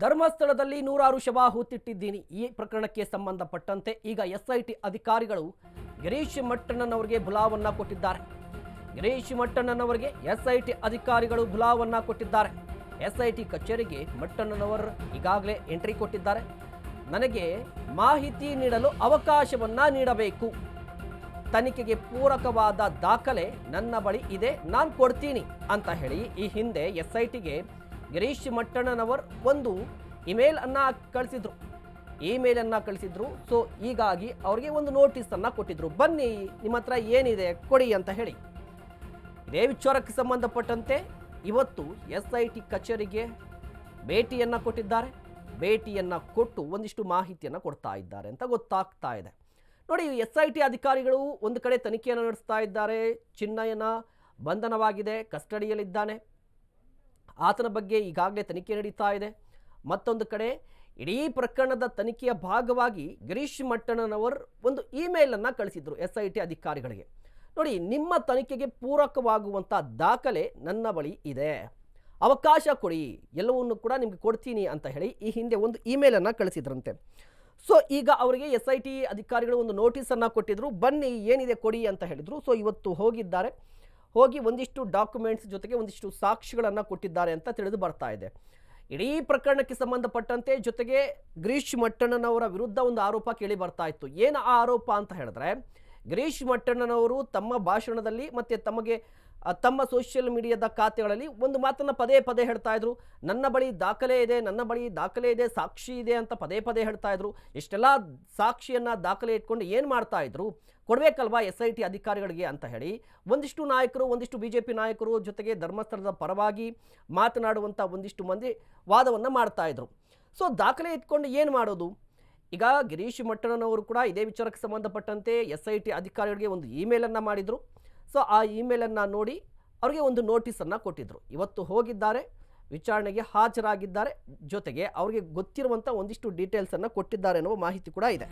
ಧರ್ಮಸ್ಥಳದಲ್ಲಿ ನೂರಾರು ಶವ ಹೂತಿಟ್ಟಿದ್ದೀನಿ. ಈ ಪ್ರಕರಣಕ್ಕೆ ಸಂಬಂಧಪಟ್ಟಂತೆ ಈಗ ಎಸ್ಐಟಿ ಅಧಿಕಾರಿಗಳು ಗಿರೀಶ್ ಮಟ್ಟಣ್ಣನವರಿಗೆ ಬುಲಾವನ್ನ ಕೊಟ್ಟಿದ್ದಾರೆ. ಗಿರೀಶ್ ಮಟ್ಟಣ್ಣನವರಿಗೆ ಎಸ್ಐಟಿ ಅಧಿಕಾರಿಗಳು ಬುಲಾವನ್ನ ಕೊಟ್ಟಿದ್ದಾರೆ. ಎಸ್ಐಟಿ ಕಚೇರಿಗೆ ಮಟ್ಟಣ್ಣನವರು ಈಗಾಗಲೇ ಎಂಟ್ರಿ ಕೊಟ್ಟಿದ್ದಾರೆ. ನನಗೆ ಮಾಹಿತಿ ನೀಡಲು ಅವಕಾಶವನ್ನ ನೀಡಬೇಕು. ತನಿಖೆಗೆ ಪೂರಕವಾದ ದಾಖಲೆ ನನ್ನ ಬಳಿ ಇದೆ, ನಾನು ಕೊಡ್ತೀನಿ ಅಂತ ಹೇಳಿ ಈ ಹಿಂದೆ ಎಸ್ಐಟಿಗೆ ಗಿರೀಶ್ ಮಟ್ಟಣ್ಣನವರು ಒಂದು ಇಮೇಲ್ ಅನ್ನ ಕಳಿಸಿದ್ರು. ಸೊ ಹೀಗಾಗಿ ಅವರಿಗೆ ಒಂದು ನೋಟಿಸ್ ಅನ್ನ ಕೊಟ್ಟಿದ್ರು. ಬನ್ನಿ, ನಿಮ್ಮ ಹತ್ರ ಏನಿದೆ ಕೊಡಿ ಅಂತ ಹೇಳಿ. ಇದೇ ವಿಚಾರಕ್ಕೆ ಸಂಬಂಧಪಟ್ಟಂತೆ ಇವತ್ತು ಎಸ್ಐಟಿ ಕಚೇರಿಗೆ ಭೇಟಿಯನ್ನ ಕೊಟ್ಟಿದ್ದಾರೆ. ಭೇಟಿಯನ್ನ ಕೊಟ್ಟು ಒಂದಿಷ್ಟು ಮಾಹಿತಿಯನ್ನು ಕೊಡ್ತಾ ಇದ್ದಾರೆ ಅಂತ ಗೊತ್ತಾಗ್ತಾ ಇದೆ. ನೋಡಿ, ಎಸ್ಐಟಿ ಅಧಿಕಾರಿಗಳು ಒಂದು ಕಡೆ ತನಿಖೆಯನ್ನು ನಡೆಸ್ತಾ ಇದ್ದಾರೆ. ಚಿನ್ನಯ್ಯನ ಬಂಧನವಾಗಿದೆ, ಕಸ್ಟಡಿಯಲ್ಲಿದ್ದಾನೆ, ಆತನ ಬಗ್ಗೆ ಈಗಾಗಲೇ ತನಿಖೆ ನಡೀತಾ ಇದೆ. ಮತ್ತೊಂದು ಕಡೆ ಇಡೀ ಪ್ರಕರಣದ ತನಿಖೆಯ ಭಾಗವಾಗಿ ಗಿರೀಶ್ ಮಟ್ಟಣ್ಣನವರು ಒಂದು ಇಮೇಲನ್ನು ಕಳಿಸಿದ್ರು ಎಸ್ಐಟಿ ಅಧಿಕಾರಿಗಳಿಗೆ. ನೋಡಿ, ನಿಮ್ಮ ತನಿಖೆಗೆ ಪೂರಕವಾಗುವಂಥ ದಾಖಲೆ ನನ್ನ ಬಳಿ ಇದೆ, ಅವಕಾಶ ಕೊಡಿ, ಎಲ್ಲವನ್ನು ಕೂಡ ನಿಮಗೆ ಕೊಡ್ತೀನಿ ಅಂತ ಹೇಳಿ ಈ ಹಿಂದೆ ಒಂದು ಇಮೇಲನ್ನು ಕಳಿಸಿದ್ರಂತೆ. ಸೊ ಈಗ ಅವರಿಗೆ ಎಸ್ಐಟಿ ಅಧಿಕಾರಿಗಳು ಒಂದು ನೋಟಿಸನ್ನು ಕೊಟ್ಟಿದ್ರು. ಬನ್ನಿ, ಏನಿದೆ ಕೊಡಿ ಅಂತ ಹೇಳಿದರು. ಸೊ ಇವತ್ತು ಹೋಗಿದ್ದಾರೆ. ಹೋಗಿ ಒಂದಿಷ್ಟು ಡಾಕ್ಯುಮೆಂಟ್ಸ್ ಜೊತೆಗೆ ಒಂದಿಷ್ಟು ಸಾಕ್ಷಿಗಳನ್ನು ಕೊಟ್ಟಿದ್ದಾರೆ ಅಂತ ತಿಳಿದು ಬರ್ತಾ ಇದೆ. ಇಡೀ ಪ್ರಕರಣಕ್ಕೆ ಸಂಬಂಧಪಟ್ಟಂತೆ ಜೊತೆಗೆ ಗಿರೀಶ್ ಮಟ್ಟಣ್ಣನವರ ವಿರುದ್ಧ ಒಂದು ಆರೋಪ ಕೇಳಿ ಬರ್ತಾ ಇತ್ತು. ಏನು ಆ ಆರೋಪ ಅಂತ ಹೇಳಿದ್ರೆ, ಗಿರೀಶ್ ಮಟ್ಟಣ್ಣನವರು ತಮ್ಮ ಭಾಷಣದಲ್ಲಿ ಮತ್ತು ತಮ್ಮ ಸೋಷಿಯಲ್ ಮೀಡಿಯಾದ ಖಾತೆಗಳಲ್ಲಿ ಒಂದು ಮಾತನ್ನು ಪದೇ ಪದೇ ಹೇಳ್ತಾ ಇದ್ರು. ನನ್ನ ಬಳಿ ದಾಖಲೆ ಇದೆ, ಸಾಕ್ಷಿ ಇದೆ ಅಂತ ಪದೇ ಪದೇ ಹೇಳ್ತಾ ಇದ್ರು. ಇಷ್ಟೆಲ್ಲ ಸಾಕ್ಷಿಯನ್ನು ದಾಖಲೆ ಇಟ್ಕೊಂಡು ಏನು ಮಾಡ್ತಾ ಇದ್ರು, ಕೊಡಬೇಕಲ್ವಾ ಎಸ್ಐಟಿ ಅಧಿಕಾರಿಗಳಿಗೆ ಅಂತ ಹೇಳಿ ಒಂದಿಷ್ಟು ನಾಯಕರು, ಒಂದಿಷ್ಟು BJP ನಾಯಕರು ಜೊತೆಗೆ ಧರ್ಮಸ್ಥಳದ ಪರವಾಗಿ ಮಾತನಾಡುವಂಥ ಒಂದಿಷ್ಟು ಮಂದಿ ವಾದವನ್ನು ಮಾಡ್ತಾ ಇದ್ರು. ಸೊ ದಾಖಲೆ ಇಟ್ಕೊಂಡು ಏನು ಮಾಡೋದು? ಈಗ ಗಿರೀಶ್ ಮಟ್ಟಣ್ಣನವರು ಕೂಡ ಇದೇ ವಿಚಾರಕ್ಕೆ ಸಂಬಂಧಪಟ್ಟಂತೆ ಎಸ್ಐಟಿ ಅಧಿಕಾರಿಗಳಿಗೆ ಒಂದು ಇಮೇಲನ್ನು ಮಾಡಿದರು. ಸೊ ಆ ಇಮೇಲನ್ನು ನೋಡಿ ಅವರಿಗೆ ಒಂದು ನೋಟಿಸನ್ನು ಕೊಟ್ಟಿದ್ದರು. ಇವತ್ತು ಹೋಗಿದ್ದಾರೆ, ವಿಚಾರಣೆಗೆ ಹಾಜರಾಗಿದ್ದಾರೆ, ಜೊತೆಗೆ ಅವರಿಗೆ ಗೊತ್ತಿರುವಂಥ ಒಂದಿಷ್ಟು ಡೀಟೇಲ್ಸನ್ನು ಕೊಟ್ಟಿದ್ದಾರೆ ಅನ್ನುವ ಮಾಹಿತಿ ಕೂಡ ಇದೆ.